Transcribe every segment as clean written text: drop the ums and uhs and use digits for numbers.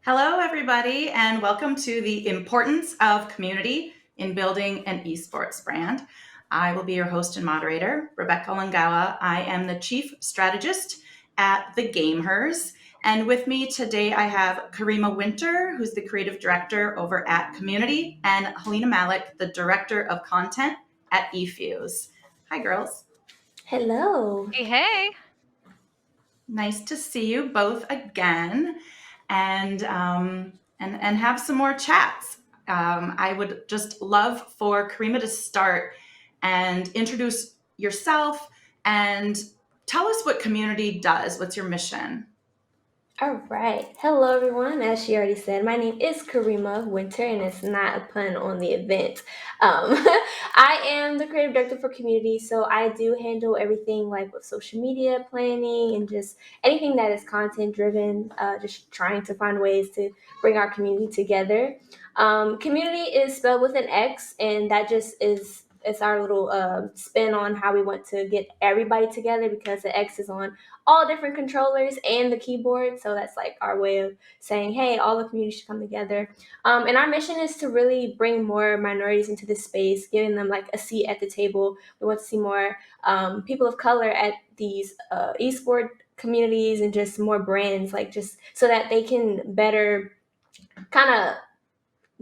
Hello, everybody, and welcome to the importance of community in building an esports brand. I will be your host and moderator, Rebecca Longawa. I am the Chief Strategist at the gameHERS. And with me today, I have Karima Winter, who's the Creative Director over at Cxmmunity, and Halina Malik, the Director of Content at eFuse. Hi, girls. Hello. Hey, hey. Nice to see you both again, and have some more chats. I would just love for Karima to start and introduce yourself and tell us what Cxmmunity does. What's your mission? All right. Hello, everyone. As she already said, my name is Karima Winter, and it's not a pun on the event. I am the creative director for Cxmmunity, so I do handle everything like with social media planning and just anything that is content driven, just trying to find ways to bring our community together. Cxmmunity is spelled with an X, and that just is. It's our little spin on how we want to get everybody together because the X is on all different controllers and the keyboard. So that's like our way of saying, hey, all the community should come together. And our mission is to really bring more minorities into this space, giving them like a seat at the table. We want to see more people of color at these esport communities and just more brands, like just so that they can better kind of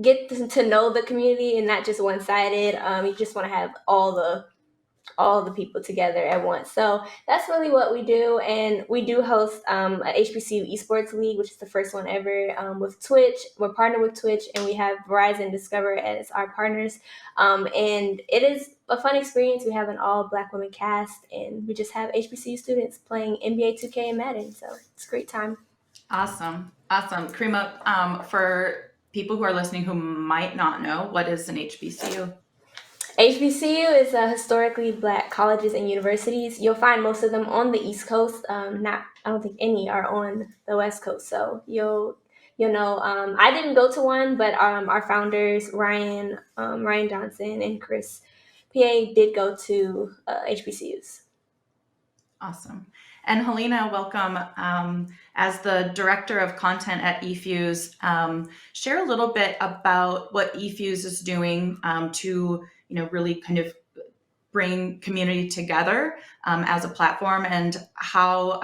get to know the community and not just one-sided. You just want to have all the people together at once. So that's really what we do. And we do host a HBCU Esports League, which is the first one ever with Twitch. We're partnered with Twitch, and we have Verizon Discover as our partners. And it is a fun experience. We have an all Black women cast, and we just have HBCU students playing NBA 2K and Madden. So it's a great time. Awesome. Karima, for people who are listening who might not know, what is an HBCU? HBCU is historically Black colleges and universities. You'll find most of them on the East Coast. I don't think any are on the West Coast. So you'll know. I didn't go to one, but our founders Ryan Johnson and Chris PA did go to HBCUs. Awesome. And Halina, welcome. As the Director of Content at eFuse, share a little bit about what eFuse is doing to really kind of bring community together as a platform, and how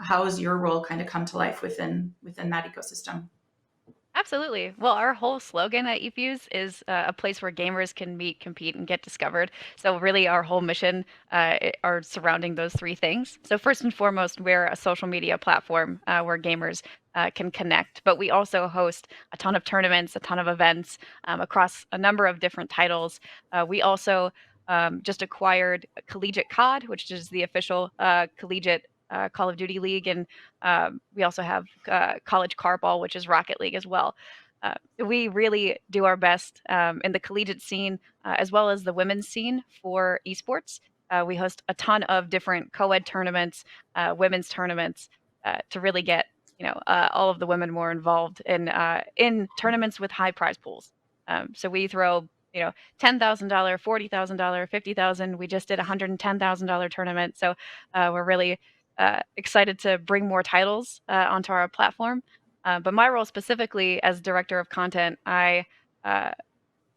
has your role kind of come to life within that ecosystem? Absolutely. Well, our whole slogan at eFuse is a place where gamers can meet, compete, and get discovered. So really our whole mission are surrounding those three things. So first and foremost, we're a social media platform where gamers can connect, but we also host a ton of tournaments, a ton of events across a number of different titles. We also just acquired Collegiate COD, which is the official collegiate Call of Duty League, and we also have College Carball, which is Rocket League as well. We really do our best in the collegiate scene as well as the women's scene for esports. We host a ton of different co-ed tournaments, women's tournaments, to really get all of the women more involved in tournaments with high prize pools. So we throw $10,000, $40,000, $50,000. We just did a $110,000 tournament. So we're really excited to bring more titles onto our platform. But my role specifically as Director of Content, I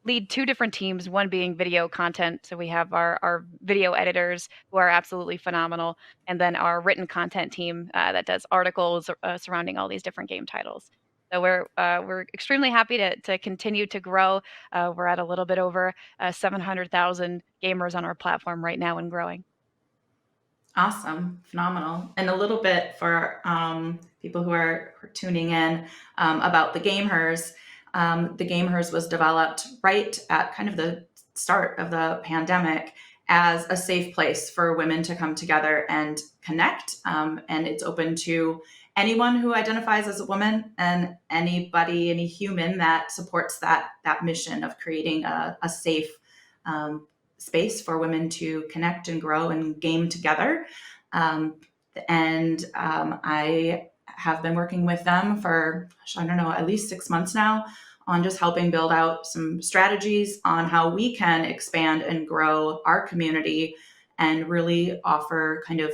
lead two different teams, one being video content. So we have our video editors who are absolutely phenomenal, and then our written content team that does articles surrounding all these different game titles. So we're extremely happy to continue to grow. We're at a little bit over 700,000 gamers on our platform right now and growing. Awesome. Phenomenal. And a little bit for people who are tuning in about the gameHERS. The gameHERS was developed right at kind of the start of the pandemic as a safe place for women to come together and connect. And it's open to anyone who identifies as a woman and anybody, any human that supports that mission of creating a safe space for women to connect and grow and game together. I have been working with them for, at least 6 months now on just helping build out some strategies on how we can expand and grow our community and really offer kind of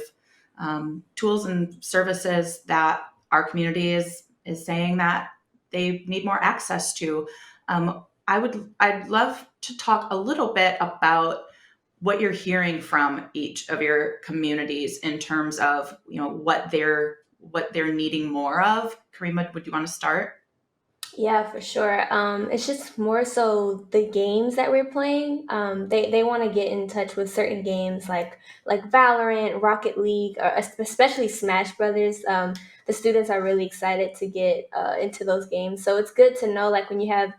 tools and services that our community is saying that they need more access to. I'd love to talk a little bit about what you're hearing from each of your communities in terms of, what they're needing more of. Karima, would you want to start? Yeah, for sure. It's just more so the games that we're playing. They want to get in touch with certain games like Valorant, Rocket League, or especially Smash Brothers. The students are really excited to get into those games. So it's good to know, like when you have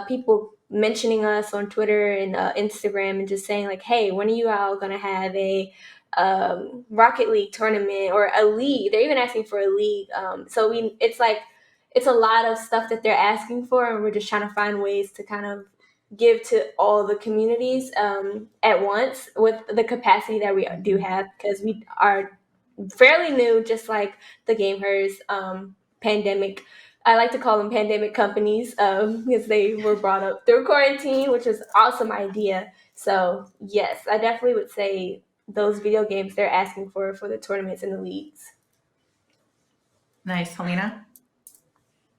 people mentioning us on Twitter and Instagram and just saying like, "Hey, when are you all gonna have a Rocket League tournament or a league?" They're even asking for a league. It's like it's a lot of stuff that they're asking for, and we're just trying to find ways to kind of give to all the communities at once with the capacity that we do have, because we are fairly new, just like the gameHERS pandemic. I like to call them pandemic companies because they were brought up through quarantine, which is an awesome idea. So yes, I definitely would say those video games they're asking for the tournaments and the leagues. Nice. Halina?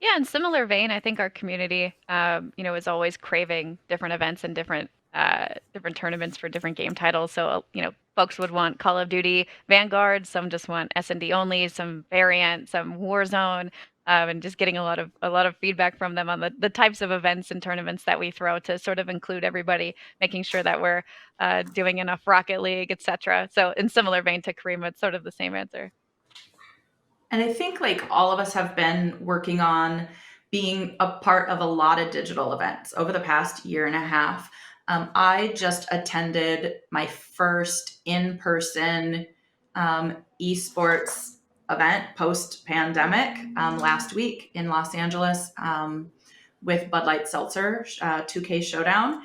Yeah, in similar vein, I think our community, is always craving different events and different tournaments for different game titles. So, folks would want Call of Duty Vanguard, some just want S&D only, some variant, some Warzone, and just getting a lot of feedback from them on the types of events and tournaments that we throw to sort of include everybody, making sure that we're doing enough Rocket League, etc. So, in similar vein to Karima, it's sort of the same answer. And I think like all of us have been working on being a part of a lot of digital events over the past year and a half. I just attended my first in-person esports event post-pandemic last week in Los Angeles with Bud Light Seltzer, 2K Showdown.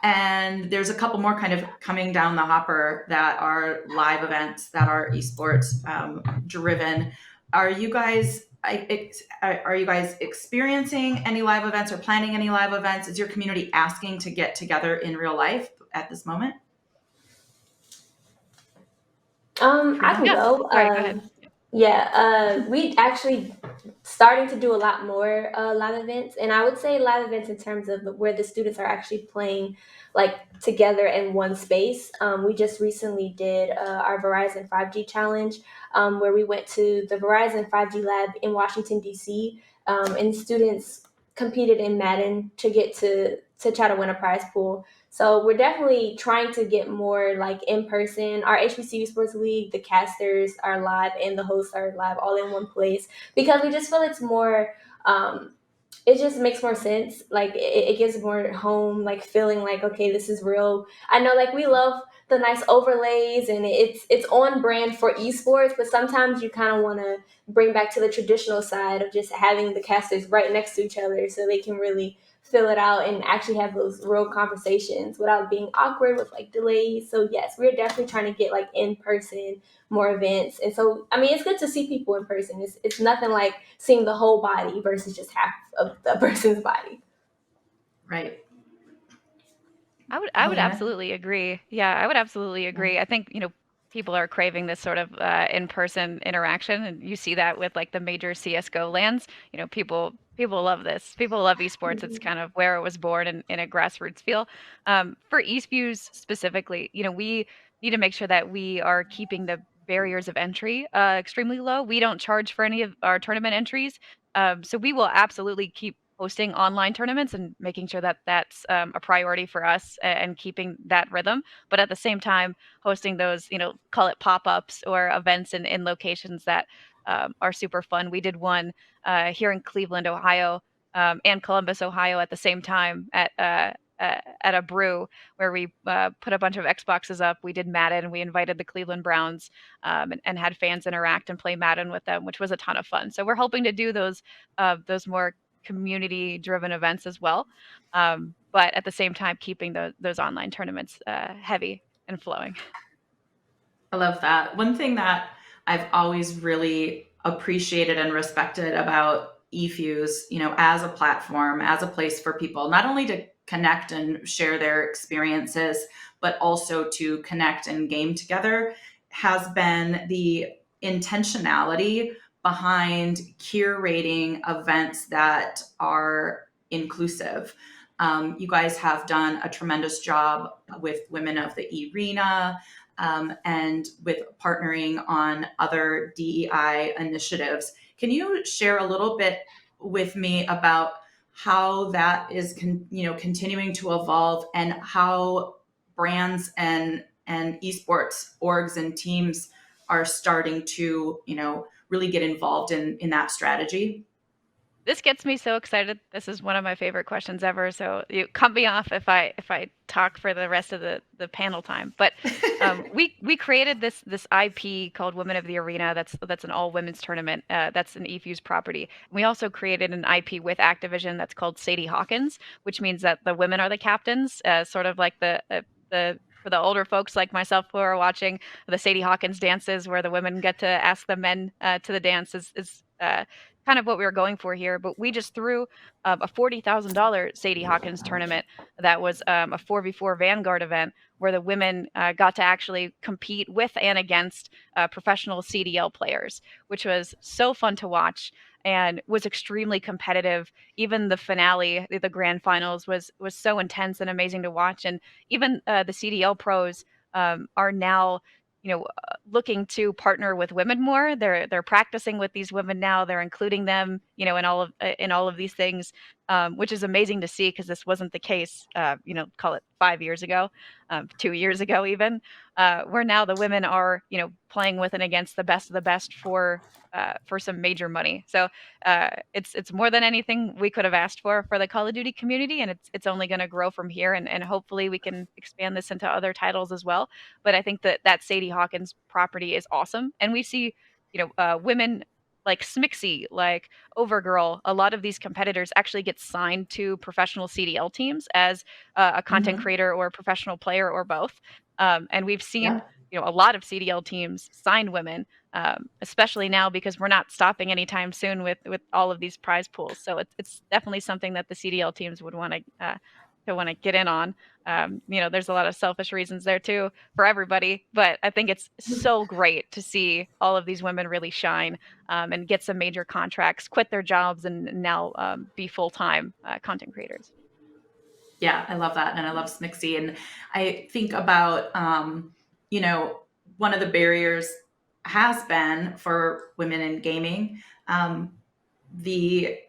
And there's a couple more kind of coming down the hopper that are live events that are esports driven. Are you guys experiencing any live events or planning any live events? Is your community asking to get together in real life at this moment? I can Yeah, go. sorry, go ahead. Yeah, we actually starting to do a lot more live events, and I would say live events in terms of where the students are actually playing like together in one space. We just recently did our Verizon 5G challenge, where we went to the Verizon 5G lab in Washington D.C. And students competed in Madden to get to try to win a prize pool. So we're definitely trying to get more like in person. Our HBCU Sports League, the casters are live and the hosts are live all in one place, because we just feel it's more. It just makes more sense. Like it gives more home, like feeling like, okay, this is real. I know, like we love the nice overlays and it's on brand for esports, but sometimes you kind of want to bring back to the traditional side of just having the casters right next to each other so they can really fill it out and actually have those real conversations without being awkward with like delays. So yes, we're definitely trying to get like in person more events. And so I mean it's good to see people in person. It's nothing like seeing the whole body versus just half of the person's body. Right. I would Helena? absolutely agree. Yeah, I would absolutely agree. I think, people are craving this sort of in-person interaction, and you see that with like the major CS:GO lands. People love this. People love esports. It's kind of where it was born in a grassroots feel. For eFuse specifically, we need to make sure that we are keeping the barriers of entry extremely low. We don't charge for any of our tournament entries, so we will absolutely keep hosting online tournaments and making sure that that's a priority for us and keeping that rhythm. But at the same time, hosting those, call it pop-ups or events in locations that are super fun. We did one here in Cleveland, Ohio, and Columbus, Ohio at the same time at a brew where we put a bunch of Xboxes up. We did Madden. We invited the Cleveland Browns and had fans interact and play Madden with them, which was a ton of fun. So we're hoping to do those more community driven events as well. But at the same time, keeping those online tournaments heavy and flowing. I love that. One thing that I've always really appreciated and respected about eFuse, as a platform, as a place for people, not only to connect and share their experiences, but also to connect and game together, has been the intentionality behind curating events that are inclusive. You guys have done a tremendous job with Women of the Arena, and with partnering on other DEI initiatives. Can you share a little bit with me about how that is continuing to evolve, and how brands and esports orgs and teams are starting to really get involved in that strategy? This gets me so excited. This is one of my favorite questions ever. So you cut me off if I talk for the rest of the panel time. But we created this IP called Women of the Arena. That's an all women's tournament. That's an eFuse property. We also created an IP with Activision that's called Sadie Hawkins, which means that the women are the captains, sort of like the for the older folks like myself who are watching the Sadie Hawkins dances, where the women get to ask the men to the dance, is kind of what we were going for here. But we just threw a $40,000 Sadie Hawkins tournament that was a 4v4 Vanguard event where the women got to actually compete with and against professional CDL players, which was so fun to watch and was extremely competitive. Even the finale, the grand finals, was so intense and amazing to watch. And even the CDL pros are now looking to partner with women more. They're practicing with these women now. They're including them, in all of these things, which is amazing to see, because this wasn't the case, call it 5 years ago, 2 years ago even, where now the women are, playing with and against the best of the best for some major money. So it's more than anything we could have asked for the Call of Duty community, and it's only going to grow from here, and hopefully we can expand this into other titles as well. But I think that Sadie Hawkins property is awesome, and we see women like Smixy, like Overgirl. A lot of these competitors actually get signed to professional CDL teams as a content creator or a professional player or both. And we've seen a lot of CDL teams sign women, especially now because we're not stopping anytime soon with all of these prize pools. So it's definitely something that the CDL teams would want to get in on. There's a lot of selfish reasons there too for everybody, but I think it's so great to see all of these women really shine, and get some major contracts, quit their jobs, and now be full-time content creators. Yeah, I love that. And I love Smixy. And I think about, one of the barriers has been for women in gaming, the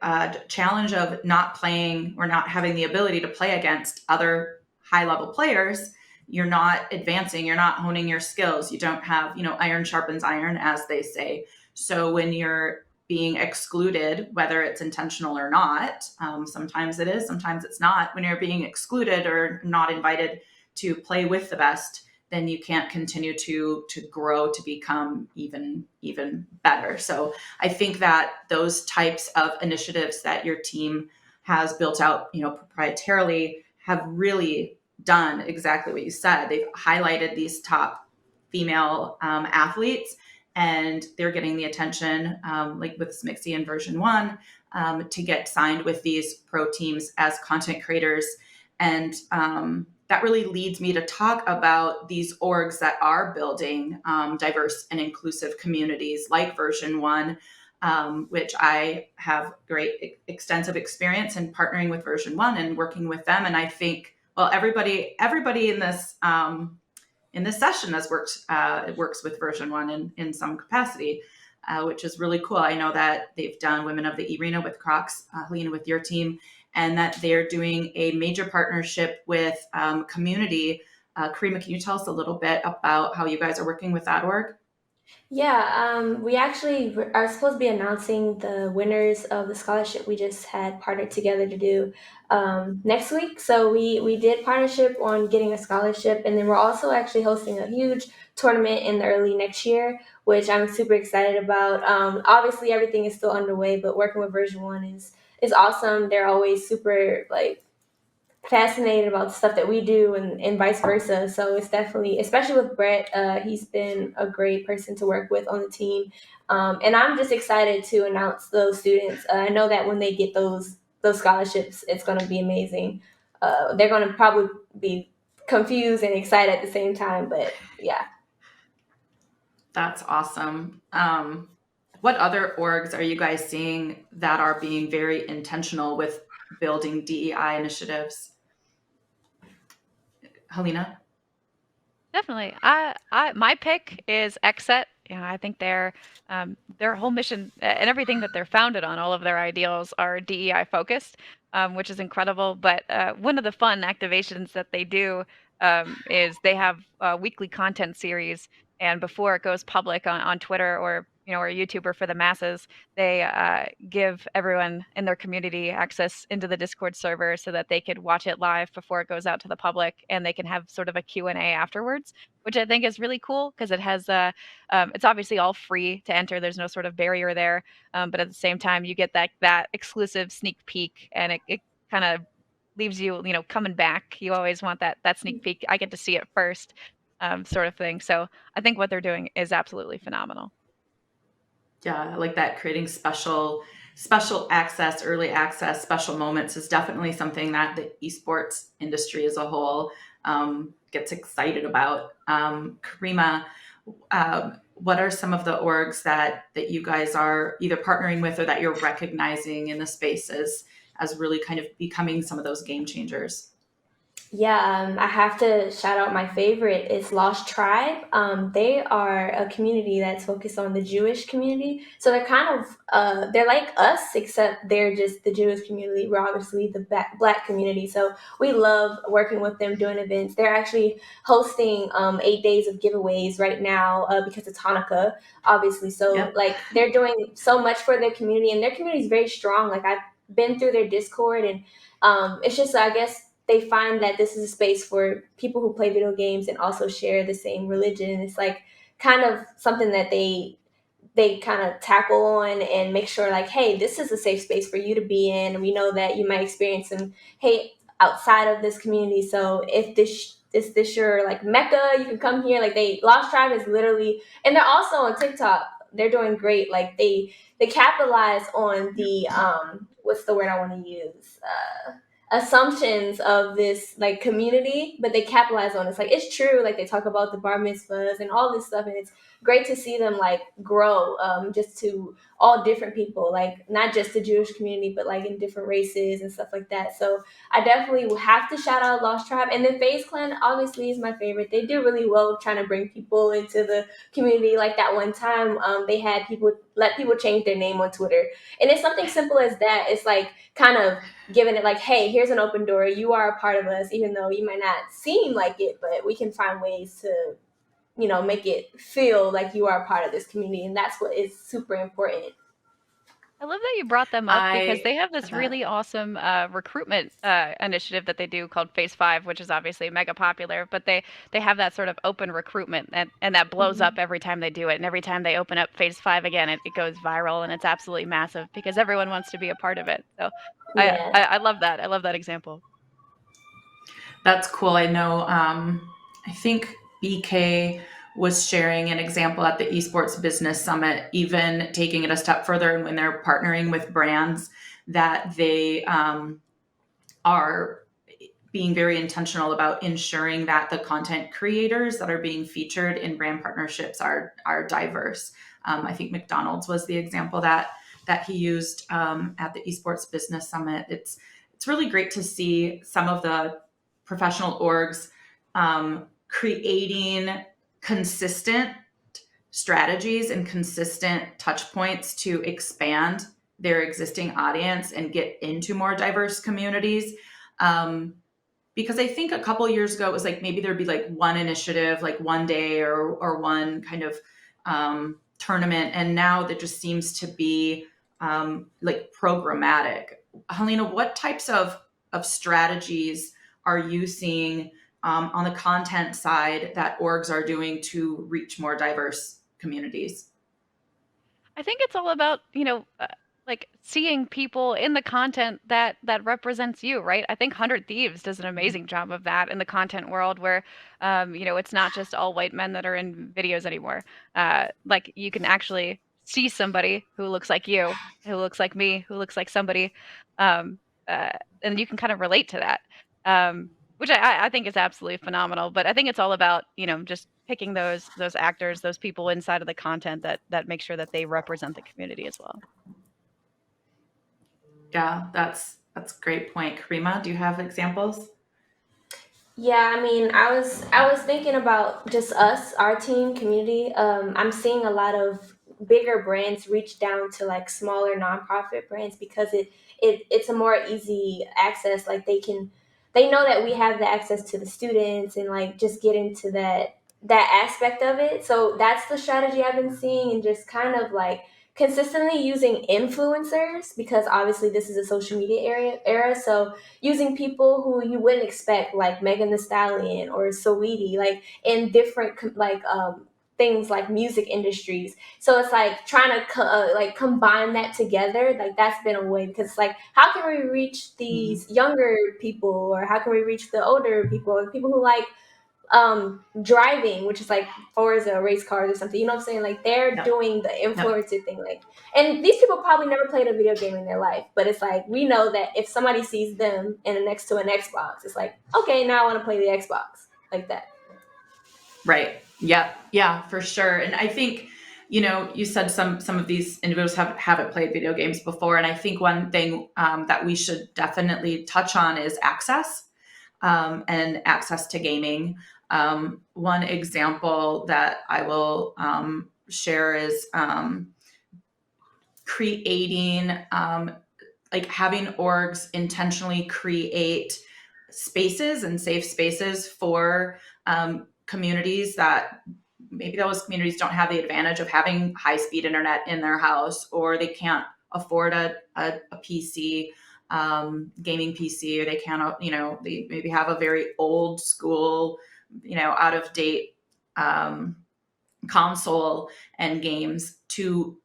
challenge of not playing or not having the ability to play against other high level players. You're not advancing, you're not honing your skills. You don't have, iron sharpens iron, as they say. So when you're being excluded, whether it's intentional or not, sometimes it is, sometimes it's not. When you're being excluded or not invited to play with the best, then you can't continue to grow to become even better. So I think that those types of initiatives that your team has built out, proprietarily, have really done exactly what you said. They've highlighted these top female athletes, and they're getting the attention, like with Smixy and version 1, to get signed with these pro teams as content creators. And that really leads me to talk about these orgs that are building diverse and inclusive communities, like version 1, which I have great extensive experience in partnering with version 1 and working with them. And I think, well, everybody in this session has works with version 1 in some capacity, which is really cool. I know that they've done Women of the Arena with Crocs, Halina, with your team, and that they're doing a major partnership with Community. Karima, can you tell us a little bit about how you guys are working with that org? Yeah, we actually are supposed to be announcing the winners of the scholarship we just had partnered together to do next week. So we did partnership on getting a scholarship, and then we're also actually hosting a huge tournament in the early next year, which I'm super excited about. Obviously, everything is still underway, but working with version 1 is awesome. They're always super fascinated about the stuff that we do, and vice versa. So it's definitely, especially with Brett, he's been a great person to work with on the team. And I'm just excited to announce those students. I know that when they get those scholarships, it's going to be amazing. They're going to probably be confused and excited at the same time, but yeah. That's awesome. What other orgs are you guys seeing that are being very intentional with building DEI initiatives? Halina? Definitely. My pick is XSET. I think their whole mission and everything that they're founded on, all of their ideals are DEI focused, which is incredible. But one of the fun activations that they do is they have a weekly content series, and before it goes public on Twitter or YouTube or for the masses, they give everyone in their community access into the Discord server so that they could watch it live before it goes out to the public, and they can have sort of a Q&A afterwards, which I think is really cool because it has it's obviously all free to enter. There's no sort of barrier there, but at the same time, you get that exclusive sneak peek, and it kind of leaves you coming back. You always want that sneak peek. I get to see it first, sort of thing. So I think what they're doing is absolutely phenomenal. Yeah, I like that. Creating special access, early access, special moments is definitely something that the esports industry as a whole gets excited about. Karima, what are some of the orgs that you guys are either partnering with or that you're recognizing in the space as really kind of becoming some of those game changers? Yeah, I have to shout out my favorite is Lost Tribe. They are a community that's focused on the Jewish community. So they're kind of they're like us, except they're just the Jewish community. We're obviously the Black community. So we love working with them, doing events. They're actually hosting 8 days of giveaways right now because it's Hanukkah, obviously. So Yep. like they're doing so much for their community, and their community is very strong. Like I've been through their Discord, and it's just, I guess, they find that this is a space for people who play video games and also share the same religion. It's like kind of something that they kind of tackle on and make sure, like, hey, this is a safe space for you to be in, and we know that you might experience some hate outside of this community. So if this your like Mecca, you can come here. Like, they Lost Tribe is literally, and they're also on TikTok. They're doing great. Like they capitalize on the what's the word I want to use, assumptions of this like community, but they capitalize on it. It's like, it's true. Like, they talk about the bar mitzvahs and all this stuff, and it's great to see them like grow, just to all different people, like not just the Jewish community, but like in different races and stuff like that. So I definitely will have to shout out Lost Tribe, and then FaZe Clan obviously is my favorite. They do really well trying to bring people into the community. Like that one time, they had people let people change their name on Twitter, and it's something simple as that. It's like kind of giving it like, hey, here's an open door. You are a part of us, even though you might not seem like it, but we can find ways to, make it feel like you are a part of this community. And that's what is super important. I love that you brought them up because I they have this love that. really awesome recruitment initiative that they do called Phase 5, which is obviously mega popular, but they have that sort of open recruitment, and that blows up Mhm. every time they do it. And every time they open up Phase 5 again, it goes viral, and it's absolutely massive because everyone wants to be a part of it. So Yeah. I love that. I love that example. That's cool. I know, I think BK was sharing an example at the Esports Business Summit, even taking it a step further. And when they're partnering with brands, that they are being very intentional about ensuring that the content creators that are being featured in brand partnerships are diverse. I think McDonald's was the example that he used at the Esports Business Summit. It's really great to see some of the professional orgs creating consistent strategies and consistent touch points to expand their existing audience and get into more diverse communities. Because I think a couple years ago it was like maybe there'd be like one initiative, like one day or one kind of tournament, and now there just seems to be like programmatic. Halina, what types of strategies are you seeing on the content side that orgs are doing to reach more diverse communities? I think it's all about, like seeing people in the content that represents you, right? I think 100 Thieves does an amazing job of that in the content world where, it's not just all white men that are in videos anymore. Like you can actually see somebody who looks like you, who looks like me, who looks like somebody, um, uh, and you can kind of relate to that, which I think is absolutely phenomenal. But I think it's all about, just picking those actors, those people inside of the content that make sure that they represent the community as well. Yeah, that's a great point. Karima, do you have examples? Yeah, I mean, I was thinking about just us, our team, community. I'm seeing a lot of bigger brands reach down to like smaller nonprofit brands because it's a more easy access. Like they know that we have the access to the students and like just get into that aspect of it. So that's the strategy I've been seeing, and just kind of like consistently using influencers, because obviously this is a social media era. So using people who you wouldn't expect, like Megan Thee Stallion or Saweetie, like in different things like music industries. So it's like trying to like combine that together. Like that's been a way, because like how can we reach these younger people, or how can we reach the older people, or the people who like driving, which is like Forza race cars or something, you know what I'm saying? Like they're Yep. doing the influencer thing, like, and these people probably never played a video game in their life, but it's like we know that if somebody sees them and next to an Xbox, it's like, okay, now I want to play the Xbox, like that. Right. Yep. Yeah, for sure. And I think, you said some of these individuals haven't played video games before, and I think one thing that we should definitely touch on is access, and access to gaming. One example that I will share is creating, like having orgs intentionally create spaces and safe spaces for communities that maybe those communities don't have the advantage of having high speed internet in their house, or they can't afford a PC, gaming PC, or they can't, they maybe have a very old school, out of date console and games to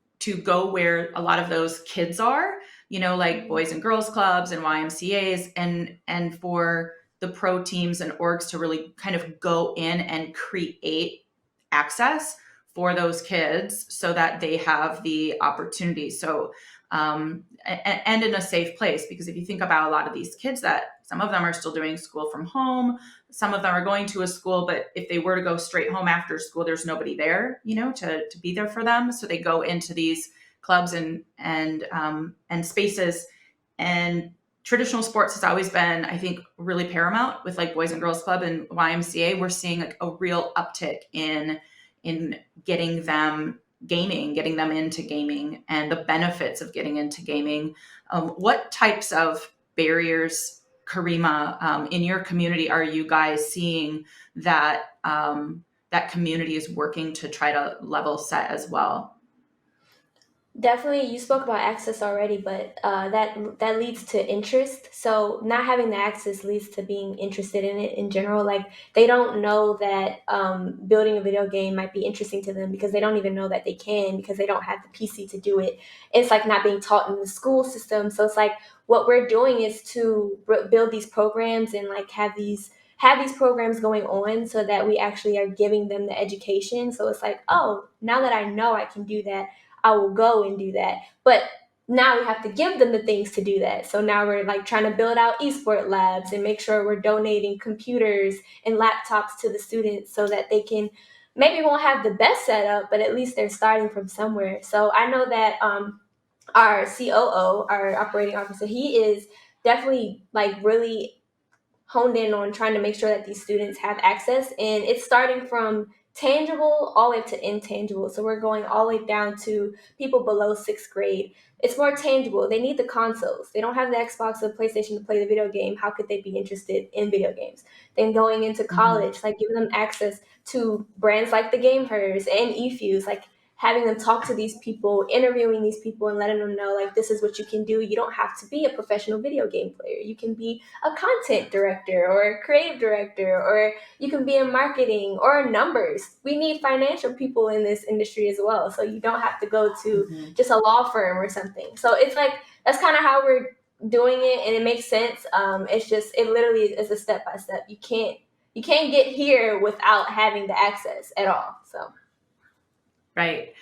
go where a lot of those kids are, like boys and girls clubs and YMCA's, and for the pro teams and orgs to really kind of go in and create access for those kids so that they have the opportunity. So, and in a safe place, because if you think about a lot of these kids, that some of them are still doing school from home, some of them are going to a school, but if they were to go straight home after school, there's nobody there, to be there for them. So they go into these clubs and spaces. And traditional sports has always been, I think, really paramount with like Boys and Girls Club and YMCA. We're seeing like a real uptick in getting them gaming, getting them into gaming, and the benefits of getting into gaming. What types of barriers, Karima, in your community are you guys seeing that that community is working to try to level set as well? Definitely, you spoke about access already, but that leads to interest. So not having the access leads to being interested in it in general. Like they don't know that building a video game might be interesting to them, because they don't even know that they can, because they don't have the PC to do it. It's like not being taught in the school system. So it's like what we're doing is to build these programs and like have these programs going on, so that we actually are giving them the education. So it's like, oh, now that I know I can do that, I will go and do that. But now we have to give them the things to do that. So now we're like trying to build out esport labs and make sure we're donating computers and laptops to the students, so that they can, maybe won't have the best setup, but at least they're starting from somewhere. So I know that our COO, our operating officer, he is definitely like really honed in on trying to make sure that these students have access. And it's starting from tangible all the way to intangible. So we're going all the way down to people below sixth grade. It's more tangible. They need the consoles. They don't have the Xbox or the PlayStation to play the video game. How could they be interested in video games? Then going into Mhm. college, like giving them access to brands like the gameHERS and eFuse, like having them talk to these people, interviewing these people, and letting them know like this is what you can do. You don't have to be a professional video game player. You can be a content director or a creative director, or you can be in marketing or numbers. We need financial people in this industry as well. So you don't have to go to Mhm. just a law firm or something. So it's like that's kind of how we're doing it, and it makes sense. It's just it literally is a step by step. You can't get here without having the access at all. So Right.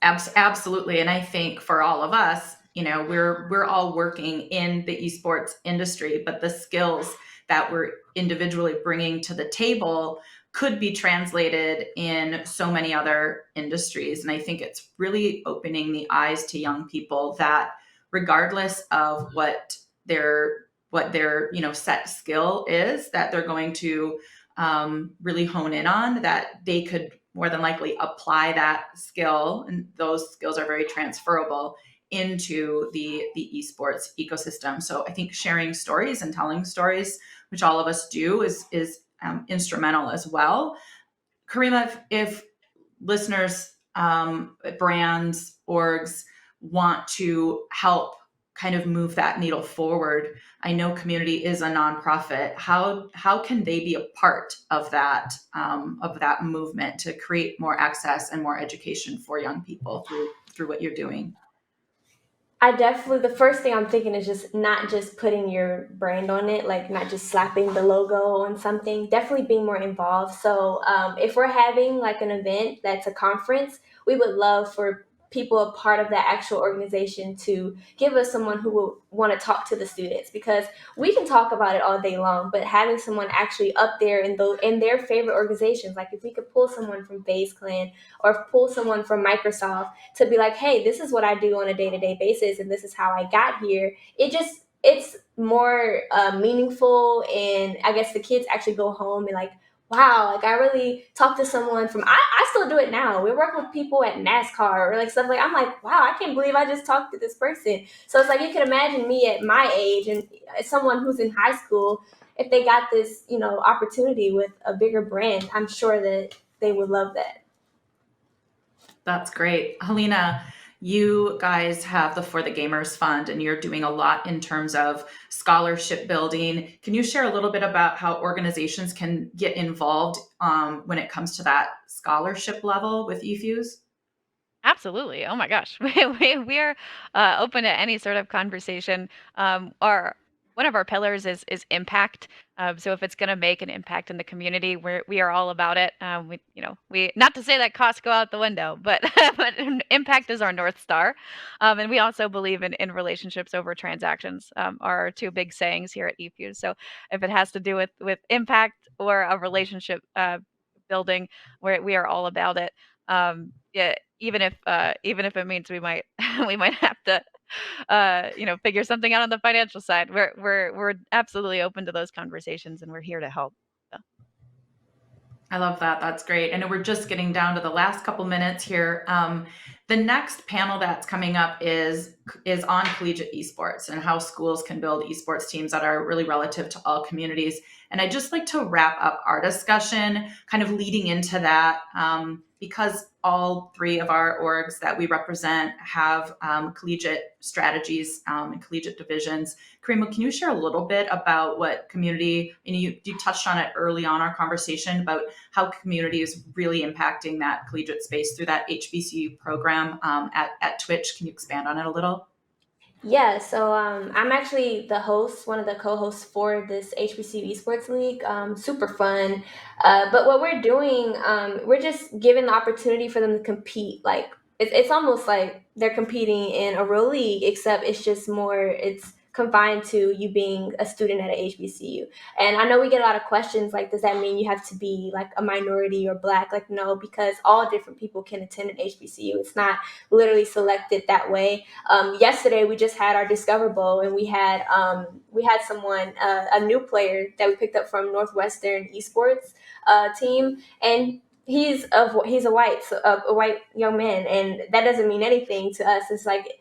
Absolutely. And I think for all of us, we're all working in the esports industry, but the skills that we're individually bringing to the table could be translated in so many other industries. And I think it's really opening the eyes to young people that regardless of what their set skill is that they're going to really hone in on, that they could more than likely apply that skill, and those skills are very transferable into the esports ecosystem. So I think sharing stories and telling stories, which all of us do, is instrumental as well. Karima, if listeners, brands, orgs want to help kind of move that needle forward, I know Community is a nonprofit. How can they be a part of that movement to create more access and more education for young people through what you're doing? The first thing I'm thinking is just not just putting your brand on it, like not just slapping the logo on something, definitely being more involved. So if we're having like an event that's a conference, we would love for people a part of that actual organization to give us someone who will want to talk to the students, because we can talk about it all day long, but having someone actually up there in their favorite organizations, like if we could pull someone from FaZe Clan or pull someone from Microsoft to be like, hey, this is what I do on a day-to-day basis and this is how I got here, it's more meaningful. And I guess the kids actually go home and like, wow, like I really talked to someone from, I still do it now. We work with people at NASCAR or like stuff like, I'm like, wow, I can't believe I just talked to this person. So it's like, you can imagine me at my age and someone who's in high school, if they got this, opportunity with a bigger brand, I'm sure that they would love that. That's great. Halina, you guys have the For the Gamers Fund, and you're doing a lot in terms of scholarship building. Can you share a little bit about how organizations can get involved when it comes to that scholarship level with eFuse? Absolutely. Oh my gosh. We are open to any sort of conversation. Our One of our pillars is impact. So if it's going to make an impact in the community, we are all about it. We not to say that costs go out the window, but but impact is our North Star. And we also believe in relationships over transactions. Are our two big sayings here at eFuse. So if it has to do with impact or a relationship building, we are all about it. Yeah, even if it means we might we might have to figure something out on the financial side. We're absolutely open to those conversations, and we're here to help. So. I love that. That's great. I know we're just getting down to the last couple minutes here. The next panel that's coming up is on collegiate esports and how schools can build esports teams that are really relative to all communities. And I'd just like to wrap up our discussion kind of leading into that, because all three of our orgs that we represent have collegiate strategies and collegiate divisions. Karima, can you share a little bit about what community, and you touched on it early on our conversation about how community is really impacting that collegiate space through that HBCU program at Twitch. Can you expand on it a little? Yeah, so I'm actually the host, one of the co-hosts for this HBCU Esports League. Super fun. But what we're doing, we're just giving the opportunity for them to compete. Like it's almost like they're competing in a real league, except it's confined to you being a student at a HBCU. And I know we get a lot of questions like, does that mean you have to be like a minority or black? Like, no, because all different people can attend an HBCU. It's not literally selected that way. Yesterday we just had our Discover Bowl, and we had someone, a new player that we picked up from Northwestern Esports team, and he's a white young man, and that doesn't mean anything to us. It's like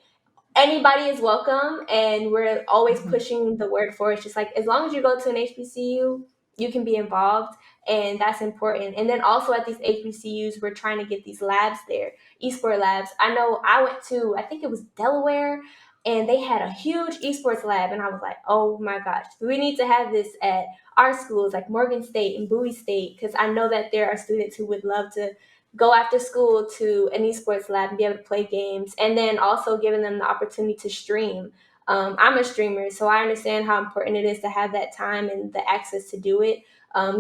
anybody is welcome, and we're always pushing the word for it. It's just like, as long as you go to an HBCU, you can be involved, and that's important. And then also at these HBCUs, we're trying to get these labs there, esport labs. I know I went to, I think it was Delaware, and they had a huge esports lab, and I was like, oh my gosh, we need to have this at our schools like Morgan State and Bowie State, because I know that there are students who would love to go after school to an esports lab and be able to play games, and then also giving them the opportunity to stream. I'm a streamer, so I understand how important it is to have that time and the access to do it.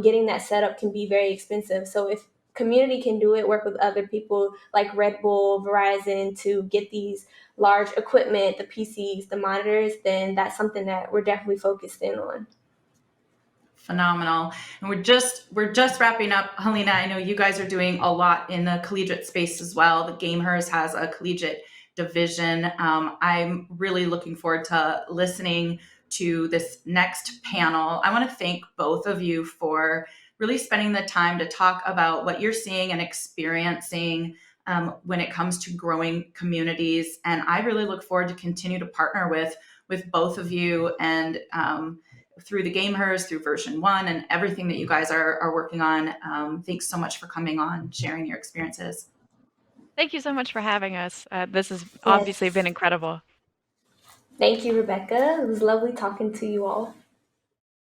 Getting that set up can be very expensive. So if community can do it, work with other people like Red Bull, Verizon to get these large equipment, the PCs, the monitors, then that's something that we're definitely focused in on. Phenomenal. And we're just wrapping up. Halina, I know you guys are doing a lot in the collegiate space as well. The gameHERS has a collegiate division. I'm really looking forward to listening to this next panel. I want to thank both of you for really spending the time to talk about what you're seeing and experiencing when it comes to growing communities. And I really look forward to continue to partner with both of you and through the gameHERS, through version 1, and everything that you guys are working on. Thanks so much for coming on, sharing your experiences. Thank you so much for having us. This has Yes. obviously been incredible. Thank you, Rebecca. It was lovely talking to you all.